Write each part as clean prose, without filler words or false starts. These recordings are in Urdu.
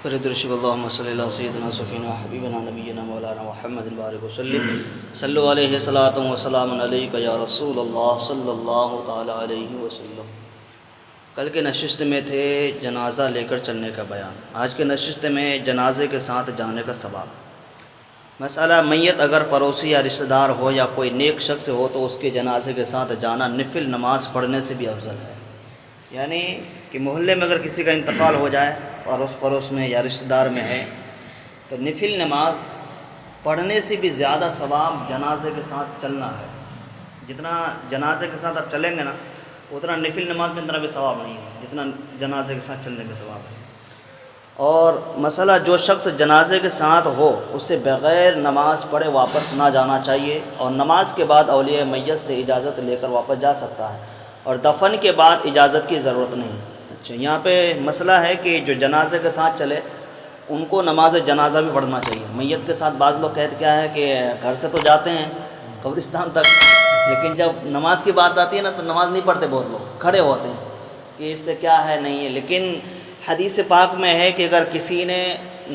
پردرشب اللہم صلی اللہ سیدنا صفینا حبیبنا نبینا مولانا محمد بارک وسلم صلو علیہ صلاۃ و سلام علیک یا رسول اللہ صلی اللہ تعالی علیہ وسلم۔ کل کے نشست میں تھے جنازہ لے کر چلنے کا بیان، آج کے نشست میں جنازے کے ساتھ جانے کا ثواب۔ مسئلہ میت اگر پڑوسی یا رشتہ دار ہو یا کوئی نیک شخص ہو تو اس کے جنازے کے ساتھ جانا نفل نماز پڑھنے سے بھی افضل ہے۔ یعنی کہ محلے میں اگر کسی کا انتقال ہو جائے پڑوس میں یا رشتہ دار میں ہے تو نفل نماز پڑھنے سے بھی زیادہ ثواب جنازے کے ساتھ چلنا ہے۔ جتنا جنازے کے ساتھ آپ چلیں گے نا اتنا نفل نماز میں اتنا بھی ثواب نہیں ہے جتنا جنازے کے ساتھ چلنے کا ثواب ہے۔ اور مسئلہ جو شخص جنازے کے ساتھ ہو اسے بغیر نماز پڑھے واپس نہ جانا چاہیے، اور نماز کے بعد اولیاء میت سے اجازت لے کر واپس جا سکتا ہے، اور دفن کے بعد اجازت کی ضرورت نہیں۔ اچھا، یہاں پہ مسئلہ ہے کہ جو جنازے کے ساتھ چلے ان کو نماز جنازہ بھی پڑھنا چاہیے۔ میت کے ساتھ بعض لوگ کہتے کیا ہے کہ گھر سے تو جاتے ہیں قبرستان تک، لیکن جب نماز کی بات آتی ہے نا تو نماز نہیں پڑھتے، بہت لوگ کھڑے ہوتے ہیں کہ اس سے کیا ہے نہیں ہے۔ لیکن حدیث پاک میں ہے کہ اگر کسی نے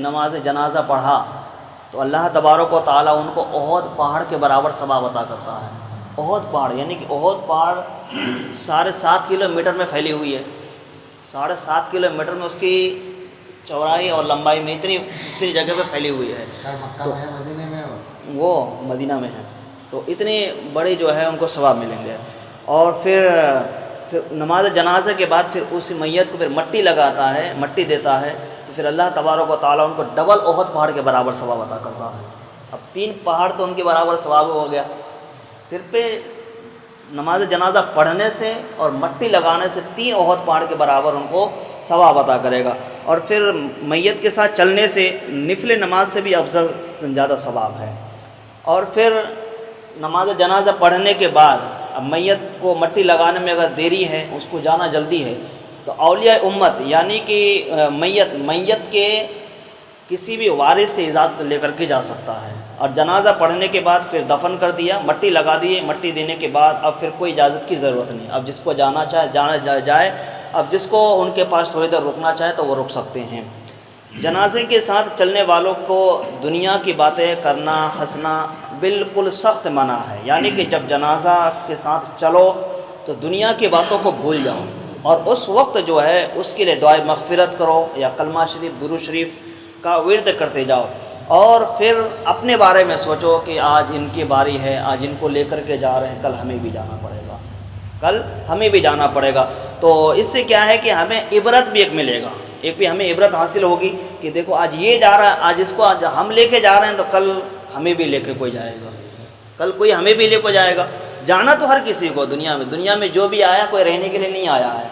نماز جنازہ پڑھا تو اللہ تبارک و تعالیٰ ان کو احد پہاڑ کے برابر ثواب عطا کرتا ہے۔ احد پہاڑ یعنی کہ احد پہاڑ 7.5 کلومیٹر میں پھیلی ہوئی ہے، 7.5 کلومیٹر میں اس کی چوڑائی اور لمبائی میں اتنی جگہ پہ پھیلی ہوئی ہے۔ مکہ میں ہے مدینے میں وہ مدینہ میں ہے، تو اتنی بڑی جو ہے ان کو ثواب ملیں گے۔ اور پھر نماز جنازے کے بعد پھر اس میت کو پھر مٹی لگاتا ہے، مٹی دیتا ہے، تو پھر اللہ تبارک و تعالیٰ ان کو ڈبل احد پہاڑ کے برابر ثواب عطا کرتا ہے۔ اب 3 پہاڑ تو ان کے برابر ثواب ہو گیا، صرف نماز جنازہ پڑھنے سے اور مٹی لگانے سے 3 احد پہاڑ کے برابر ان کو ثواب عطا کرے گا۔ اور پھر میت کے ساتھ چلنے سے نفل نماز سے بھی افضل زیادہ ثواب ہے۔ اور پھر نماز جنازہ پڑھنے کے بعد اب میت کو مٹی لگانے میں اگر دیری ہے، اس کو جانا جلدی ہے، تو اولیاء امت یعنی کہ میت کے کسی بھی وارث سے اجازت لے کر کے جا سکتا ہے، اور جنازہ پڑھنے کے بعد پھر دفن کر دیا، مٹی لگا دیے، مٹی دینے کے بعد اب پھر کوئی اجازت کی ضرورت نہیں۔ اب جس کو جانا چاہے جائے، اب جس کو ان کے پاس تھوڑی دیر رکنا چاہے تو وہ رک سکتے ہیں۔ جنازے کے ساتھ چلنے والوں کو دنیا کی باتیں کرنا، ہنسنا بالکل سخت منع ہے۔ یعنی کہ جب جنازہ کے ساتھ چلو تو دنیا کی باتوں کو بھول جاؤ، اور اس وقت جو ہے اس کے لیے دعائے مغفرت کرو یا کلمہ شریف درود شریف کا ورد کرتے جاؤ، اور پھر اپنے بارے میں سوچو کہ آج ان کی باری ہے، آج ان کو لے کر کے جا رہے ہیں، کل ہمیں بھی جانا پڑے گا، کل ہمیں بھی جانا پڑے گا۔ تو اس سے کیا ہے کہ ہمیں عبرت بھی ایک ملے گا، ایک بھی ہمیں عبرت حاصل ہوگی کہ دیکھو آج یہ جا رہا ہے، آج اس کو آج ہم لے کے جا رہے ہیں تو کل ہمیں بھی لے کے کوئی جائے گا، کل کوئی ہمیں بھی لے کے جائے گا۔ جانا تو ہر کسی کو دنیا میں جو بھی آیا کوئی رہنے کے لیے نہیں آیا ہے،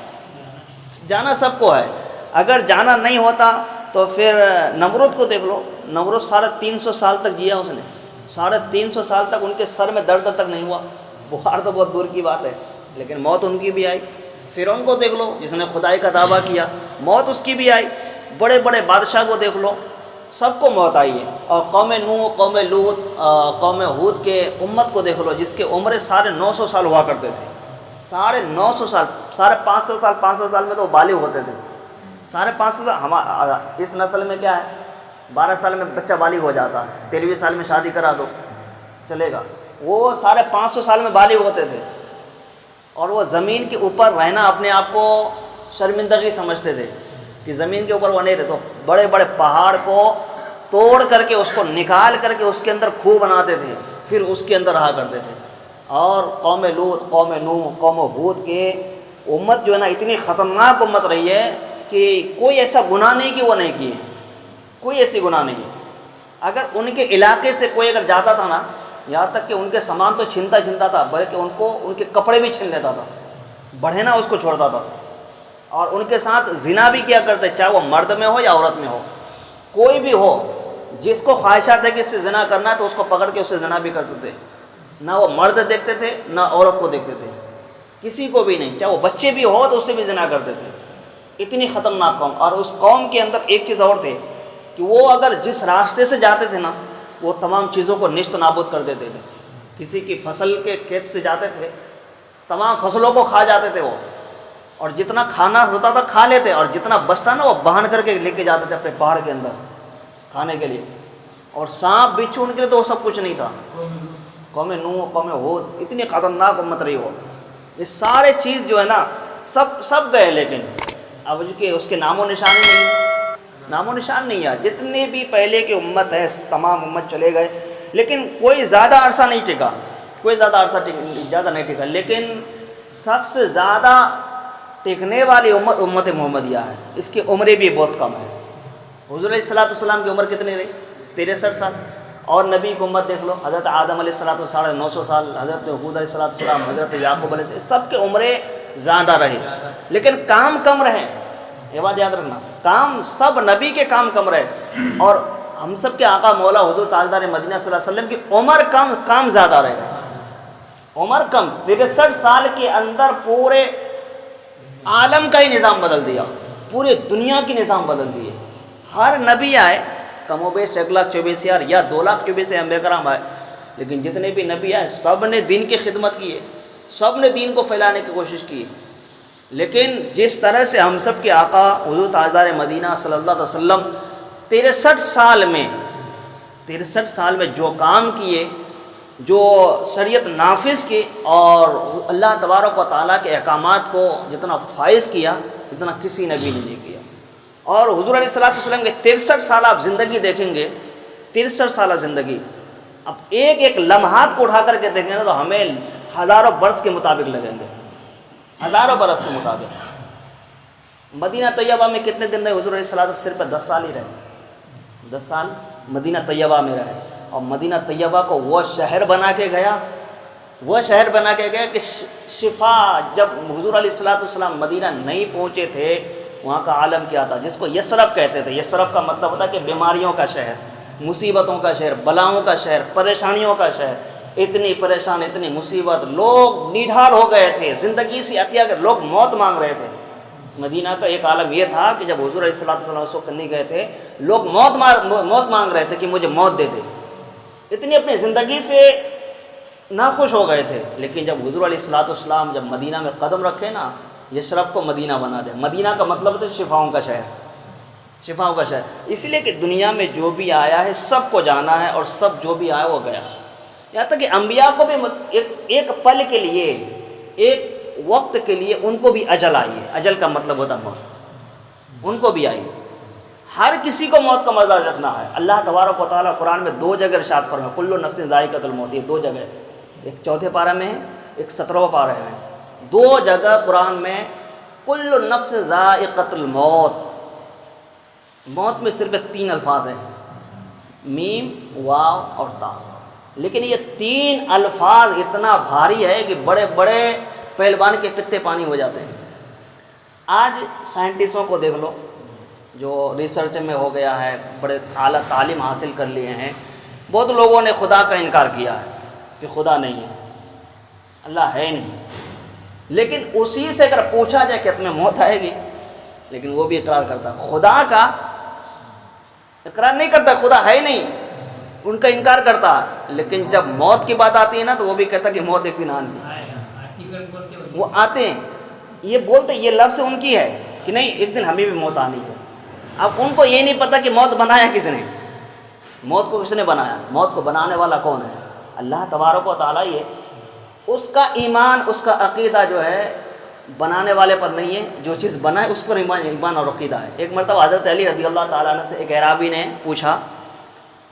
جانا سب کو ہے۔ اگر جانا نہیں ہوتا تو پھر نمرود کو دیکھ لو، نمرود 350 سال تک جیا، اس نے 350 سال تک ان کے سر میں درد تک نہیں ہوا، بخار تو بہت دور کی بات ہے، لیکن موت ان کی بھی آئی۔ فرعون کو دیکھ لو جس نے خدائی کا دعویٰ کیا، موت اس کی بھی آئی۔ بڑے بڑے بادشاہ کو دیکھ لو، سب کو موت آئی ہے۔ اور قوم نوح، قوم لوط، قوم ہود کے امت کو دیکھ لو جس کے عمریں 950 سال ہوا کرتے تھے، 950 سال، 500 سال میں تو وہ بالغ ہوتے تھے، 550 سال۔ اس نسل میں کیا ہے 12 سال میں بچہ بالغ ہو جاتا ہے، 13ویں سال میں شادی کرا دو چلے گا، وہ 550 سال میں بالغ ہوتے تھے، اور وہ زمین کے اوپر رہنا اپنے آپ کو شرمندگی سمجھتے تھے کہ زمین کے اوپر وہ نہیں رہتے، تو بڑے بڑے پہاڑ کو توڑ کر کے اس کو نکال کر کے اس کے اندر کھو بناتے تھے، پھر اس کے اندر رہا کرتے تھے۔ اور قوم لوط، قوم نوح، قوم ہود کے امت جو ہے نا اتنی خطرناک امت رہی ہے کہ کوئی ایسا گناہ نہیں کہ وہ نہیں کیے، کوئی ایسی گناہ نہیں ہے۔ اگر ان کے علاقے سے کوئی اگر جاتا تھا نا، یہاں تک کہ ان کے سامان تو چھنتا تھا، بلکہ ان کے کپڑے بھی چھین لیتا تھا، بڑھے نہ اس کو چھوڑتا تھا، اور ان کے ساتھ زنا بھی کیا کرتے، چاہے وہ مرد میں ہو یا عورت میں ہو، کوئی بھی ہو جس کو خواہشات ہے کہ اس سے زنا کرنا ہے تو اس کو پکڑ کے اس سے زنا بھی کرتے تھے۔ نہ وہ مرد دیکھتے تھے نہ عورت کو دیکھتے تھے، کسی کو بھی نہیں، چاہے وہ بچے بھی ہو تو اس سے بھی زنا کرتے تھے۔ اتنی خطرناک قوم، اور اس قوم کے اندر ایک چیز اور تھی کہ وہ اگر جس راستے سے جاتے تھے نا وہ تمام چیزوں کو نیست و نابود کر دیتے تھے۔ کسی کی فصل کے کھیت سے جاتے تھے، تمام فصلوں کو کھا جاتے تھے وہ، اور جتنا کھانا ہوتا تھا کھا لیتے، اور جتنا بچتا نا وہ بہن کر کے لے کے جاتے تھے اپنے پہاڑ کے اندر کھانے کے لیے. اور سانپ بچھو ان کے لیے تو وہ سب کچھ نہیں تھا. قوم نوح، قوم ہود، اتنی خطرناک امت رہی ہو. یہ سارے چیز جو ہے نا سب گئے، لیکن اب اس کے نام و نشان ہی نہیں ہے. نام و نشان نہیں ہے. جتنے بھی پہلے کی امت ہے تمام امت چلے گئے، لیکن کوئی زیادہ عرصہ نہیں ٹکا، کوئی زیادہ عرصہ زیادہ نہیں ٹکا. لیکن سب سے زیادہ ٹکنے والی امت محمدیہ ہے. اس کی عمریں بھی بہت کم ہے. حضور علیہ السلام کی عمر کتنی رہی؟ 63 سال. اور نبی کی امت دیکھ لو، حضرت آدم علیہ السلام 950 سال، حضرت حود علیہ السلام، حضرت یعقوب علیہ السلام، سب کے عمریں زیادہ رہے، لیکن کام کم رہے. یہ بات یاد رکھنا، کام سب نبی کے کام کم رہے. اور ہم سب کے آقا مولا حضور تاجدار مدینہ صلی اللہ علیہ وسلم کی عمر کم، کام زیادہ رہے. عمر کم، 63 سال کے اندر پورے عالم کا ہی نظام بدل دیا، پورے دنیا کی نظام بدل دیے. ہر نبی آئے کم و بیش 1,24,000 یا 2,24,000 انبیاء کرام آئے، لیکن جتنے بھی نبی آئے سب نے دین کی خدمت کی ہے، سب نے دین کو پھیلانے کی کوشش کی. لیکن جس طرح سے ہم سب کے آقا حضور تاجدار مدینہ صلی اللہ علیہ وسلم 63 سال میں جو کام کیے، جو شریعت نافذ کی، اور اللہ تبارک و تعالیٰ کے احکامات کو جتنا فائز کیا، اتنا کسی نبی نے نہیں کیا. اور حضور علیہ السلام کے 63 سال آپ زندگی دیکھیں گے، 63 سالہ زندگی، اب ایک ایک لمحات کو اٹھا کر کے دیکھیں گے تو ہمیں ہزاروں برس کے مطابق لگیں گے، ہزاروں برس کے مطابق. مدینہ طیبہ میں کتنے دن رہے حضور علیہ السلام؟ صرف 10 سال ہی رہے. 10 سال مدینہ طیبہ میں رہے. اور مدینہ طیبہ کو وہ شہر بنا کے گیا، وہ شہر بنا کے گیا کہ شفا، جب حضور علیہ السلام مدینہ نہیں پہنچے تھے، وہاں کا عالم کیا تھا، جس کو یثرب کہتے تھے. یثرب کا مطلب ہوتا ہے کہ بیماریوں کا شہر، مصیبتوں کا شہر، بلاؤں کا شہر، پریشانیوں کا شہر. اتنی پریشان، اتنی مصیبت، لوگ نیڈھال ہو گئے تھے، زندگی سے عطیہ کر لوگ موت مانگ رہے تھے. مدینہ کا ایک عالم یہ تھا کہ جب حضور علیہ السلام اس وقت نہیں گئے تھے، لوگ موت مانگ رہے تھے کہ مجھے موت دے دے. اتنی اپنی زندگی سے ناخوش ہو گئے تھے. لیکن جب حضور علیہ السلام جب مدینہ میں قدم رکھے نا، یثرب کو مدینہ بنا دے. مدینہ کا مطلب ہے شفاؤں کا شہر، شفاؤں کا شہر. اس لیے کہ دنیا میں جو بھی آیا ہے سب کو جانا ہے، اور سب جو بھی آیا وہ گیا. یہاں تک کہ انبیاء کو بھی ایک پل کے لیے، ایک وقت کے لیے ان کو بھی اجل آئی ہے. اجل کا مطلب ہوتا ہے موت، ان کو بھی آئی. ہر کسی کو موت کا مزہ رکھنا ہے. اللہ تبارک و تعالیٰ قرآن میں 2 جگہ ارشاد فرمایا، کل نفس ذائقۃ الموت. یہ 2 جگہ، ایک 4 پارہ میں ہے، ایک 17واں پارہ ہے. 2 جگہ قرآن میں کل نفس ذائقۃ الموت. موت میں صرف 3 الفاظ ہیں، میم، واو اور تا. لیکن یہ 3 الفاظ اتنا بھاری ہے کہ بڑے بڑے پہلوان کے پتے پانی ہو جاتے ہیں. آج سائنٹسٹوں کو دیکھ لو، جو ریسرچ میں ہو گیا ہے، بڑے اعلیٰ تعلیم حاصل کر لیے ہیں. بہت لوگوں نے خدا کا انکار کیا ہے کہ خدا نہیں ہے، اللہ ہے نہیں. لیکن اسی سے اگر پوچھا جائے کہ تمہیں موت آئے گی، لیکن وہ بھی اقرار کرتا. خدا کا اقرار نہیں کرتا، خدا ہے ہی نہیں، ان کا انکار کرتا. لیکن جب موت کی بات آتی ہے نا تو وہ بھی کہتا کہ موت ایک دن آنی ہے. وہ آتے ہیں، یہ بولتے، یہ لفظ ان کی ہے کہ نہیں ایک دن ہمیں بھی موت آنی ہے. اب ان کو یہ نہیں پتا کہ موت بنایا کس نے، موت کو کس نے بنایا. موت کو بنانے والا کون ہے؟ اللہ تبارک و تعالیٰ. یہ اس کا ایمان، اس کا عقیدہ جو ہے بنانے والے پر نہیں ہے، جو چیز بنا ہے اس پر ایمان اور عقیدہ ہے. ایک مرتبہ حضرت علی رضی اللہ تعالیٰ عنہ سے ایک اعرابی نے پوچھا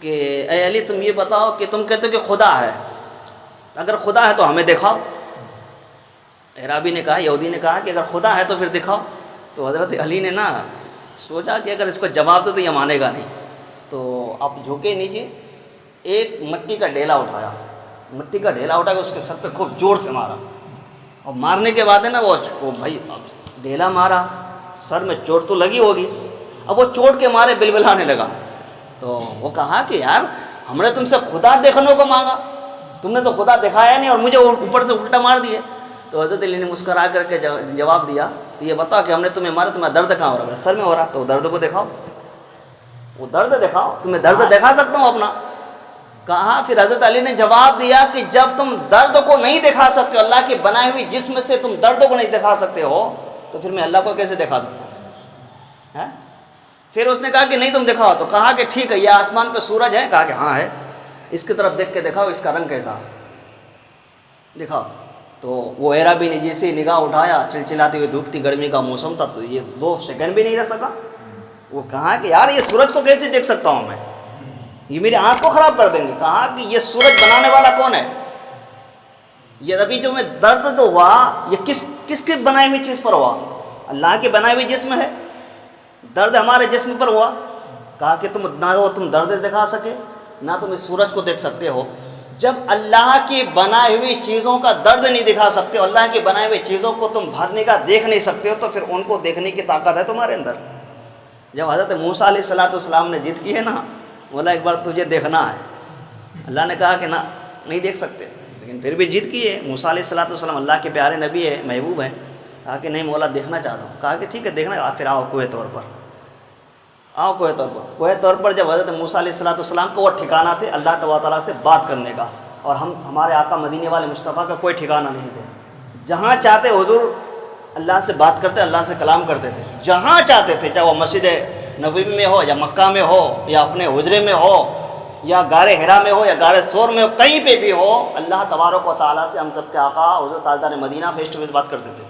کہ اے علی تم یہ بتاؤ کہ تم کہتے ہو کہ خدا ہے، اگر خدا ہے تو ہمیں دکھاؤ. اعرابی نے کہا، یہودی نے کہا کہ اگر خدا ہے تو پھر دکھاؤ. تو حضرت علی نے نا سوچا کہ اگر اس کو جواب دو تو یہ مانے گا نہیں. تو آپ جھوکے نیچے ایک مٹی کا ڈھیلا اٹھایا، مٹی کا ڈھیلا اٹھا کے اس کے سر پہ خوب زور سے مارا. اور مارنے کے بعد ہے نا وہ بھائی ڈھیلا مارا، سر میں چوٹ تو لگی ہوگی. اب وہ چوٹ کے مارے بلبلانے لگا. تو وہ کہا کہ یار ہم نے تم سے خدا دیکھنے کو مانگا، تم نے تو خدا دکھایا نہیں اور مجھے اوپر سے الٹا مار دیے. تو حضرت علی نے مسکرا کر کے جواب دیا کہ یہ بتاؤ کہ ہم نے تمہیں مارا، تمہیں درد کہاں ہو رہا ہے؟ سر میں ہو رہا. تو درد کو دکھاؤ، وہ درد دکھاؤ، تمہیں درد دکھا سکتا ہوں اپنا. کہا پھر حضرت علی نے جواب دیا کہ جب تم درد کو نہیں دکھا سکتے، اللہ کی بنائی ہوئی جسم سے تم درد کو نہیں دکھا سکتے ہو، تو پھر میں اللہ کو کیسے دکھا سکتا ہوں؟ پھر اس نے کہا کہ نہیں تم دکھاؤ، تو کہا کہ ٹھیک ہے، یہ آسمان پہ سورج ہے؟ کہا کہ ہاں ہے، اس کی طرف دیکھ کے دکھاؤ اس کا رنگ کیسا دکھاؤ۔ تو وہ عربی نے جیسے نگاہ اٹھایا، چلچلاتی ہوئی دھوپ تھی، گرمی کا موسم تھا، تو یہ 2 سیکنڈ بھی نہیں رہ سکا۔ وہ کہا کہ یار یہ سورج کو کیسے دیکھ سکتا ہوں میں، یہ میری آنکھ کو خراب کر دیں گے۔ کہا کہ یہ سورج بنانے والا کون ہے؟ یہ ابھی جو میں درد تو ہوا، یہ کس کے بنائی ہوئی چیز پر ہوا؟ اللہ کے بنائے ہوئے جسم ہے، درد ہمارے جسم پر ہوا۔ کہا کہ تم درد دکھا سکے، نہ تم اس سورج کو دیکھ سکتے ہو۔ جب اللہ کی بنائی ہوئی چیزوں کا درد نہیں دکھا سکتے ہو، اللہ کی بنائی ہوئی چیزوں کو تم بھرنے کا دیکھ نہیں سکتے ہو، تو پھر ان کو دیکھنے کی طاقت ہے تمہارے اندر؟ جب حضرت موسیٰ علیہ السلام نے ضد کی ہے نا، بولا ایک بار تجھے دیکھنا ہے، اللہ نے کہا کہ نہ نہیں دیکھ سکتے، لیکن پھر بھی ضد کی ہے۔ موسیٰ علیہ السلام اللہ کے پیارے نبی ہے، محبوب ہیں، کہا کہ نہیں مولا دیکھنا چاہتا ہوں۔ کہا کہ ٹھیک ہے دیکھنا، پھر آؤ کوہ طور پر، آؤ کوہ طور پر۔ کوہ طور پر جب حضرت موسیٰ علیہ السلام کو وہ ٹھکانہ تھے اللہ تعالیٰ سے بات کرنے کا، اور ہمارے آقا مدینے والے مصطفیٰ کا کوئی ٹھکانہ نہیں تھے۔ جہاں چاہتے حضور اللہ سے بات کرتے، اللہ سے کلام کرتے تھے، جہاں چاہتے تھے، چاہے وہ مسجد نبوی میں ہو یا مکہ میں ہو یا اپنے حجرے میں ہو یا غار حرا میں ہو یا غار ثور میں ہو، کہیں پہ بھی ہو، اللہ تبارک و تعالیٰ سے ہم سب کے آقا حضور تاجدار مدینہ فیس ٹو فیس بات کرتے تھے۔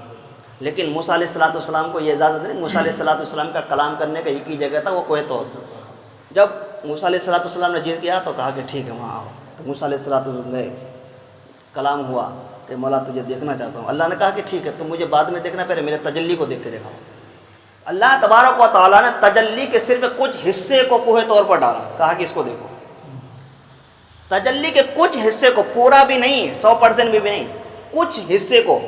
لیکن موسیٰ علیہ السلام کو یہ اجازت نہیں، موسیٰ علیہ السلام کا کلام کرنے کا ایک ہی جگہ تھا، وہ کوہ طور۔ جب موسیٰ علیہ السلام نے ضد کیا تو کہا کہ ٹھیک ہے وہاں آؤ، تو موسیٰ علیہ السلام گئے، کلام ہوا کہ مولا تجھے دیکھنا چاہتا ہوں۔ اللہ نے کہا کہ ٹھیک ہے تم مجھے بعد میں دیکھنا، پہلے میرے تجلی کو دیکھ کے دکھاؤ۔ اللہ تبارک و تعالیٰ نے تجلی کے صرف کچھ حصے کو کوہ طور پر ڈالا، کہا کہ اس کو دیکھو۔ تجلی کے کچھ حصے کو، پورا بھی نہیں، 100% بھی نہیں، کچھ حصے کو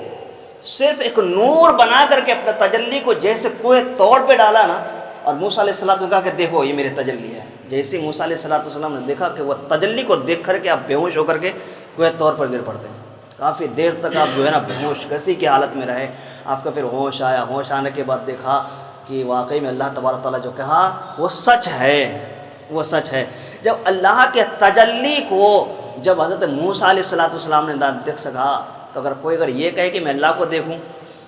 صرف ایک نور بنا کر کے اپنے تجلی کو جیسے کوہ طور پہ ڈالا نا، اور موسیٰ علیہ السلام نے کہا کہ دیکھو یہ میرے تجلی ہے۔ جیسے موسیٰ علیہ السلام نے دیکھا کہ وہ تجلی کو دیکھ کر کے آپ بے ہوش ہو کر کے کوہ طور پر گر پڑتے ہیں۔ کافی دیر تک آپ جو ہے نا بے ہوش کسی کی حالت میں رہے، آپ کا پھر ہوش آیا، ہوش آنے کے بعد دیکھا کہ واقعی میں اللہ تبارک تعالیٰ جو کہا وہ سچ ہے، وہ سچ ہے۔ جب اللہ کے تجلی کو جب حضرت موسیٰ علیہ السلام نے دیکھ سکا، تو اگر یہ کہے کہ میں اللہ کو دیکھوں،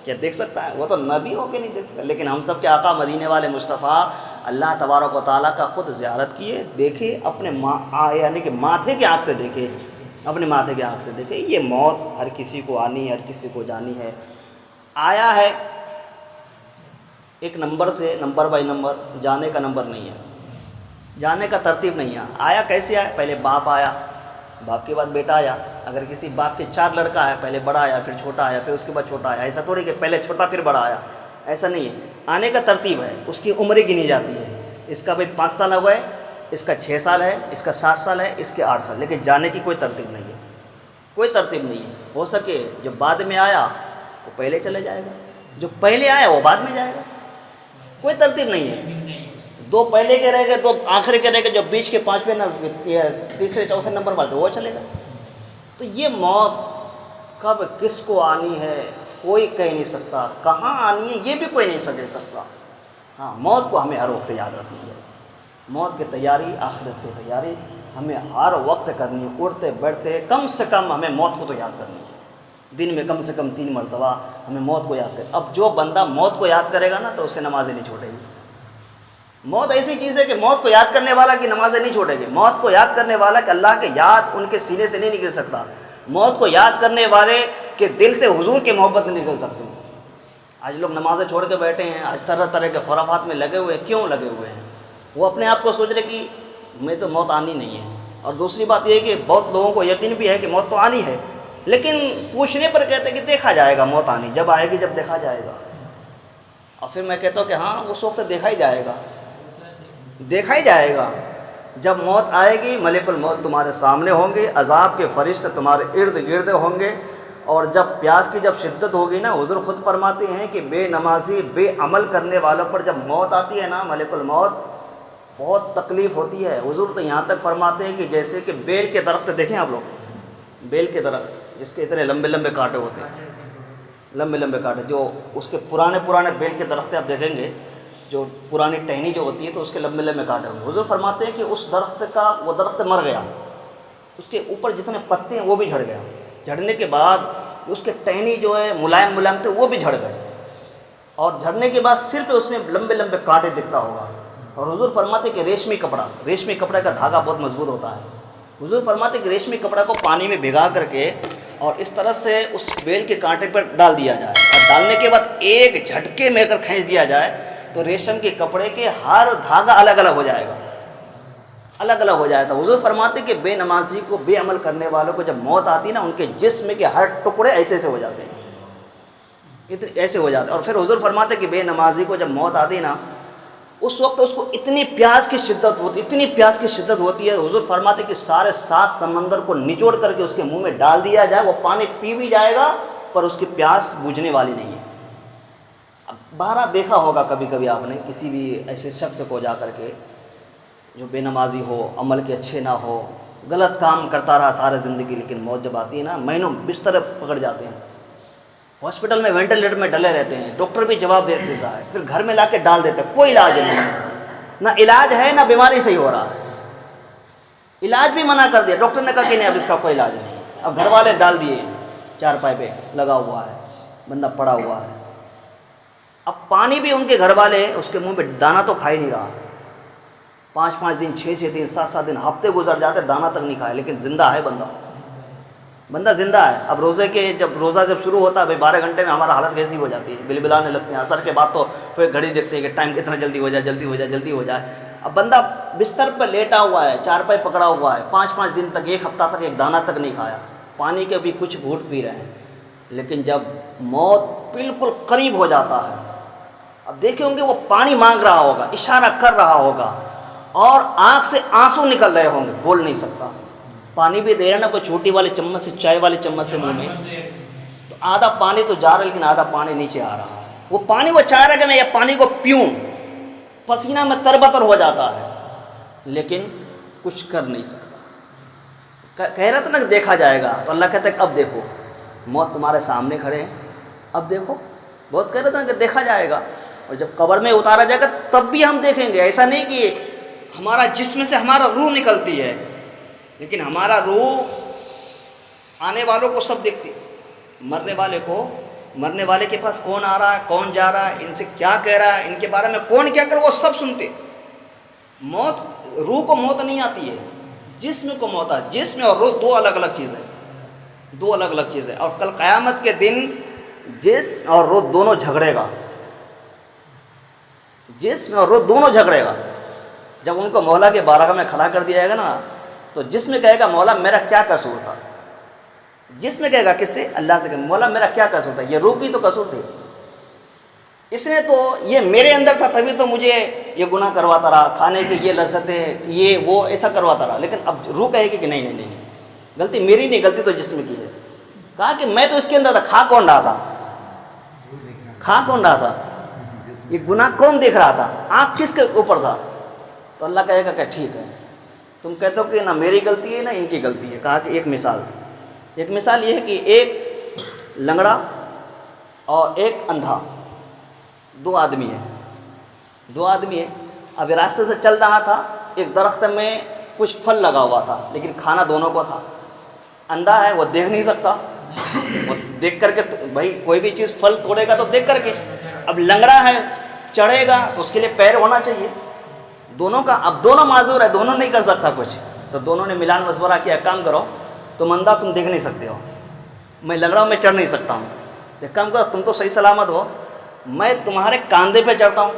کیا دیکھ سکتا ہے؟ وہ تو نبی ہو کے نہیں دیکھ سکتا۔ لیکن ہم سب کے آقا مدینے والے مصطفیٰ اللہ تبارک و تعالیٰ کا خود زیارت کیے، دیکھے، اپنے یعنی کہ ماتھے کے آنکھ سے دیکھے، اپنے ماتھے کے آنکھ سے دیکھے۔ یہ موت ہر کسی کو آنی ہے، ہر کسی کو جانی ہے۔ آیا ہے ایک نمبر سے، نمبر بائی نمبر، جانے کا نمبر نہیں ہے، جانے کا ترتیب نہیں ہے۔ آیا کیسے آیا؟ پہلے باپ آیا، باپ کے بعد بیٹا آیا۔ اگر کسی باپ کے 4 لڑکا ہے، پہلے بڑا آیا پھر چھوٹا آیا پھر اس کے بعد چھوٹا آیا، ایسا تھوڑی کہ پہلے چھوٹا پھر بڑا آیا، ایسا نہیں ہے۔ آنے کا ترتیب ہے، اس کی عمریں گنی جاتی ہے، اس کا بھائی 5 سال ہوا ہے، اس کا 6 سال ہے، اس کا 7 سال ہے، اس کے 8 سال، لیکن جانے کی کوئی ترتیب نہیں ہے، کوئی ترتیب نہیں ہے۔ ہو سکے جو بعد میں آیا وہ پہلے چلے جائے گا، جو پہلے آیا وہ بعد میں جائے گا، کوئی ترتیب نہیں ہے۔ 2 پہلے کے رہ گئے، 2 آخری کے رہ گئے، جو بیچ کے 5ویں تیسرے چوتھے نمبر والے وہ چلے گا۔ تو یہ موت کب کس کو آنی ہے کوئی کہہ نہیں سکتا، کہاں آنی ہے یہ بھی کوئی نہیں کہہ سکتا۔ ہاں، موت کو ہمیں ہر وقت یاد رکھنی ہے، موت کی تیاری، آخرت کی تیاری ہمیں ہر وقت کرنی ہے۔ اڑتے بیٹھتے کم سے کم ہمیں موت کو تو یاد کرنی ہے، دن میں کم سے کم 3 مرتبہ ہمیں موت کو یاد کرے۔ اب جو بندہ موت کو یاد کرے گا نا تو اسے نمازیں نہیں چھوٹے گی۔ موت ایسی چیز ہے کہ موت کو یاد کرنے والا کی نمازیں نہیں چھوڑے گی۔ موت کو یاد کرنے والا کہ اللہ کے یاد ان کے سینے سے نہیں نکل سکتا، موت کو یاد کرنے والے کے دل سے حضور کی محبت نہیں نکل سکتی۔ آج لوگ نمازیں چھوڑ کے بیٹھے ہیں، آج طرح طرح کے خرافات میں لگے ہوئے ہیں۔ کیوں لگے ہوئے ہیں؟ وہ اپنے آپ کو سوچ رہے کہ میں تو موت آنی نہیں ہے۔ اور دوسری بات یہ ہے کہ بہت لوگوں کو یقین بھی ہے کہ موت تو آنی ہے، لیکن پوچھنے پر کہتے ہیں کہ دیکھا جائے گا، موت آنی جب آئے گی جب دیکھا جائے گا۔ اور پھر میں کہتا ہوں کہ ہاں اس وقت دیکھا ہی جائے گا، دیکھا ہی جائے گا۔ جب موت آئے گی ملک الموت تمہارے سامنے ہوں گے، عذاب کے فرشتے تمہارے ارد گرد ہوں گے، اور جب پیاس کی جب شدت ہوگی نا، حضور خود فرماتے ہیں کہ بے نمازی بے عمل کرنے والوں پر جب موت آتی ہے نا، ملک الموت، بہت تکلیف ہوتی ہے۔ حضور تو یہاں تک فرماتے ہیں کہ جیسے کہ بیل کے درخت دیکھیں آپ لوگ، بیل کے درخت جس کے اتنے لمبے لمبے کانٹے ہوتے ہیں، لمبے لمبے کانٹے، جو اس کے پرانے بیل کے درخت آپ دیکھیں گے، جو پرانی ٹہنی جو ہوتی ہے تو اس کے لمبے لمبے کانٹے ہوتے ہیں۔ حضور فرماتے ہیں کہ اس درخت کا، وہ درخت مر گیا، اس کے اوپر جتنے پتے ہیں وہ بھی جھڑ گیا، جھڑنے کے بعد اس کے ٹہنی جو ہے ملائم تھے وہ بھی جھڑ گئے۔ اور جھڑنے کے بعد صرف اس میں لمبے لمبے کانٹے دکھتا ہوگا. اور حضور فرماتے کہ ریشمی کپڑے کا دھاگا بہت مضبوط ہوتا ہے. حضور فرماتے کہ ریشمی کپڑا کو پانی میں بھگا کر کے اور اس طرح سے اس بیل کے کانٹے پر ڈال دیا جائے, اور ڈالنے کے بعد ایک جھٹکے میں اگر کھینچ دیا جائے تو ریشم کے کپڑے کے ہر دھاگا الگ الگ ہو جائے گا, الگ الگ ہو جائے گا. حضور فرماتے کہ بے نمازی کو, بے عمل کرنے والوں کو جب موت آتی ہے نا, ان کے جسم کے ہر ٹکڑے ایسے ایسے ہو جاتے ہیں, ایسے ہو جاتے ہیں. اور پھر حضور فرماتے کہ بے نمازی کو جب موت آتی ہے نا, اس وقت اس کو اتنی پیاس کی شدت ہوتی, اتنی پیاس کی شدت ہوتی ہے, حضور فرماتے کہ سارے 7 سمندر کو نچوڑ کر کے اس کے منہ میں ڈال دیا جائے, وہ پانی پی بھی جائے گا پر اس کی پیاس بجھنے والی نہیں ہے. اب بارہ دیکھا ہوگا کبھی کبھی آپ نے کسی بھی ایسے شخص کو جا کر کے جو بے نمازی ہو, عمل کے اچھے نہ ہو, غلط کام کرتا رہا سارے زندگی, لیکن موت جب آتی ہے نا مہینوں بستر پکڑ جاتے ہیں, ہاسپٹل میں وینٹیلیٹر میں ڈلے رہتے ہیں, ڈاکٹر بھی جواب دے دیتا ہے, پھر گھر میں لا کے ڈال دیتے ہیں, کوئی علاج نہیں, نہ علاج ہے نہ بیماری صحیح ہو رہا ہے. علاج بھی منع کر دیا, ڈاکٹر نے کہا کہ نہیں اب اس کا کوئی علاج نہیں. اب گھر والے ڈال دیے, چارپائی پہ لگا ہوا ہے, بندہ پڑا ہوا ہے. اب پانی بھی ان کے گھر والے اس کے منہ پہ دانہ تو کھا ہی نہیں رہا, 5 دن 6 دن 7 دن ہفتے گزر جاتے, دانہ تک نہیں کھایا, لیکن زندہ ہے بندہ زندہ ہے. اب روزے کے روزہ جب شروع ہوتا ہے 12 گھنٹے میں ہمارا حالت کیسی ہو جاتی ہے, بلبلانے لگتے ہیں. اثر کے بعد تو پھر گھڑی دیکھتے ہیں کہ ٹائم کتنا جلدی ہو جائے, جلدی ہو جائے, جلدی ہو جائے. اب بندہ بستر پر لیٹا ہوا ہے, چارپائی پکڑا ہوا ہے, 5 دن تک, 1 ہفتہ تک ایک دانہ تک نہیں کھایا, پانی کے بھی کچھ گھونٹ پی رہے ہیں. لیکن جب موت بالکل قریب ہو جاتا ہے, اب دیکھیں ہوں گے وہ پانی مانگ رہا ہوگا, اشارہ کر رہا ہوگا, اور آنکھ سے آنسو نکل رہے ہوں گے, بول نہیں سکتا. پانی بھی دے رہا نا کوئی چھوٹی والی چمچ سے, چائے والی چمچ سے منہ میں, تو آدھا پانی تو جا رہا ہے لیکن آدھا پانی نیچے آ رہا ہے. وہ پانی وہ چاہ رہا ہے کہ میں یہ پانی کو پیوں, پسینہ میں تربتر ہو جاتا ہے, لیکن کچھ کر نہیں سکتا. کہہ رہا تھا نا کہ دیکھا جائے گا, تو اللہ کہتا ہے کہ اب دیکھو, موت تمہارے سامنے کھڑے ہیں, اب دیکھو. بہت کہہ رہا تھا کہ دیکھا جائے گا, اور جب قبر میں اتارا جائے گا تب بھی ہم دیکھیں گے. ایسا نہیں کہ ہمارا جسم سے ہمارا روح نکلتی ہے, لیکن ہمارا روح آنے والوں کو سب دیکھتی, مرنے والے کو, مرنے والے کے پاس کون آ رہا ہے, کون جا رہا ہے, ان سے کیا کہہ رہا ہے, ان کے بارے میں کون کیا کر, وہ سب سنتے. موت, روح کو موت نہیں آتی ہے, جسم کو موت آتی. جسم اور روح 2 الگ الگ چیزیں, 2 الگ الگ چیزیں. اور کل قیامت کے دن جسم اور روح دونوں جھگڑے گا, جسم اور روح دونوں جھگڑے گا. جب ان کو مولا کے بارگاہ میں کھڑا کر دیا جائے گا نا, تو جسم کہے گا مولا میرا کیا قصور تھا. جسم کہے گا کس سے, اللہ سے, کہ مولا میرا کیا قصور تھا, یہ روح کی تو قصور تھی, اس نے تو یہ میرے اندر تھا تبھی تو مجھے یہ گناہ کرواتا رہا, کھانے کی یہ لذتیں, یہ وہ ایسا کرواتا رہا. لیکن اب روح کہے گی کہ نہیں نہیں نہیں, غلطی میری نہیں, غلطی تو جسم کی ہے. کہا کہ میں تو اس کے اندر تھا, کھا کون رہا تھا, کھا کون رہا تھا, یہ گناہ کون دیکھ رہا تھا, آپ کس کے اوپر تھا. تو اللہ کہے گا کہ ٹھیک ہے, تم کہتے ہو کہ نہ میری غلطی ہے نہ ان کی غلطی ہے. کہا کہ ایک مثال یہ ہے کہ ایک لنگڑا اور ایک اندھا, 2 آدمی ہیں. اب راستے سے چل رہا تھا, ایک درخت میں کچھ پھل لگا ہوا تھا, لیکن کھانا دونوں کو تھا. اندھا ہے, وہ دیکھ نہیں سکتا, وہ دیکھ کر کے بھائی کوئی بھی چیز پھل توڑے گا تو دیکھ کر کے. اب لنگڑا ہے, چڑھے گا تو اس کے لیے پیر ہونا چاہیے. دونوں کا, اب دونوں معذور ہے, دونوں نہیں کر سکتا کچھ. تو دونوں نے ملان مشورہ کیا, کام کرو, تم اندھا, تم دیکھ نہیں سکتے ہو, میں لنگڑا, میں چڑھ نہیں سکتا ہوں, ایک کام کرو, تم تو صحیح سلامت ہو, میں تمہارے کاندھے پہ چڑھتا ہوں,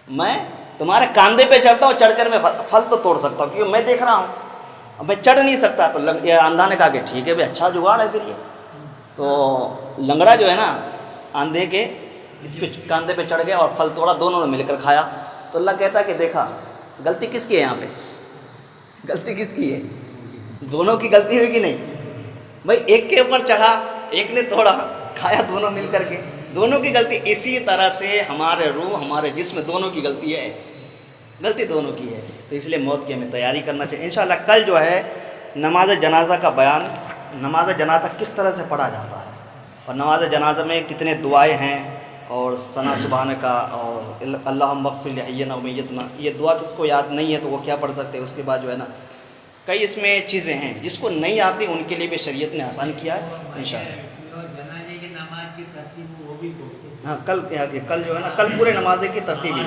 میں تمہارے کاندھے پہ چڑھتا ہوں, چڑھ کر میں پھل تو توڑ سکتا ہوں کیونکہ میں دیکھ رہا ہوں, اب میں چڑھ نہیں سکتا. تو اندھا نے کہا کہ ٹھیک ہے بھائی, اچھا جگاڑ ہے پھر یہ. تو لنگڑا جو ہے نا, اندھے کے اس پہ کاندھے پہ چڑھ گیا اور پھل توڑا, دونوں نے مل کر کھایا. تو اللہ کہتا ہے کہ دیکھا غلطی کس کی ہے, یہاں پہ غلطی کس کی ہے, دونوں کی غلطی ہوئی کہ نہیں بھائی. ایک کے اوپر چڑھا, ایک نے توڑا, کھایا دونوں مل کر کے, دونوں کی غلطی. اسی طرح سے ہمارے روح, ہمارے جسم, دونوں کی غلطی ہے, غلطی دونوں کی ہے. تو اس لیے موت کی ہمیں تیاری کرنا چاہیے. انشاءاللہ کل جو ہے نماز جنازہ کا بیان, نماز جنازہ کس طرح سے پڑھا جاتا ہے, اور نماز جنازہ میں کتنے دعائیں ہیں, اور ثنا سبحان کا, اور اللہم اغفر لحینا و میتنا, یہ دعا کس کو یاد نہیں ہے تو وہ کیا پڑھ سکتے ہیں. اس کے بعد جو ہے نا کئی اس میں چیزیں ہیں, جس کو نہیں آتی ان کے لیے بھی شریعت نے آسان کیا ہے. انشاءاللہ جنازے کی نماز کی ترتیب وہ بھی ہاں کل کل جو ہے نا کل پورے نمازے کی ترتیب ہے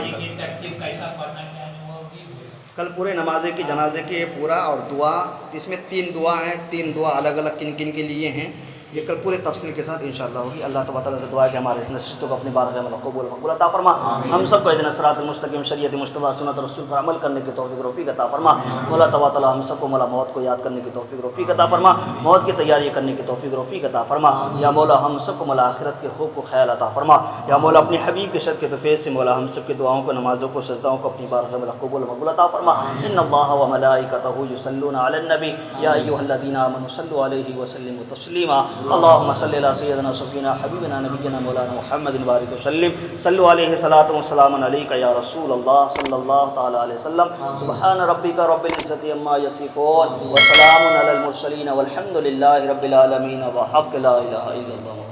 کل پورے نمازے کی جنازے کی پورا اور دعا اس میں 3 دعا ہیں 3 دعا الگ الگ کن کن کے لیے ہیں یہ کل پورے تفصیل کے ساتھ انشاءاللہ ہوگی. اللہ تبارک و تعالیٰ سے دعا ہے کہ ہمارے اس نشستوں کو اپنی بارگاہ میں قبول مقبول عطا فرما. ہم سب کو اہدنا الصراط المستقیم شریعت مجتبیٰ سنت رسول پر عمل کرنے کی توفیق رفیق عطا فرما. مولا تبارک و تعالیٰ ہم سب کو مولا موت کو یاد کرنے کی توفیق رفیق عطا فرما. موت کی تیاری کرنے کی توفیق رفیق عطا فرما. یا مولا ہم سب کو مولا آخرت کے خوب کو خیال عطا فرما. یا مولا اپنے حبیب کے شد کے فیض سے مولا ہم سب کی دعاؤں کو نمازوں کو سجداؤں کو اپنی بارگاہ میں قبول مقبول عطا فرما. ان اللہ و ملائکتہ یصلون علی النبی یا ایھا الذین آمنوا صلوا علیہ وسلموا تسلیما. اللهم صل على سيدنا صفينا حبيبنا نبينا مولانا محمد بارك وسلم. صلوا عليه صلاة وسلام عليك يا رسول الله صلى الله تعالى عليه وسلم. سبحان ربك رب العزة عما يصفون وسلام على المرسلين والحمد لله رب العالمين وحق لا إله إلا الله.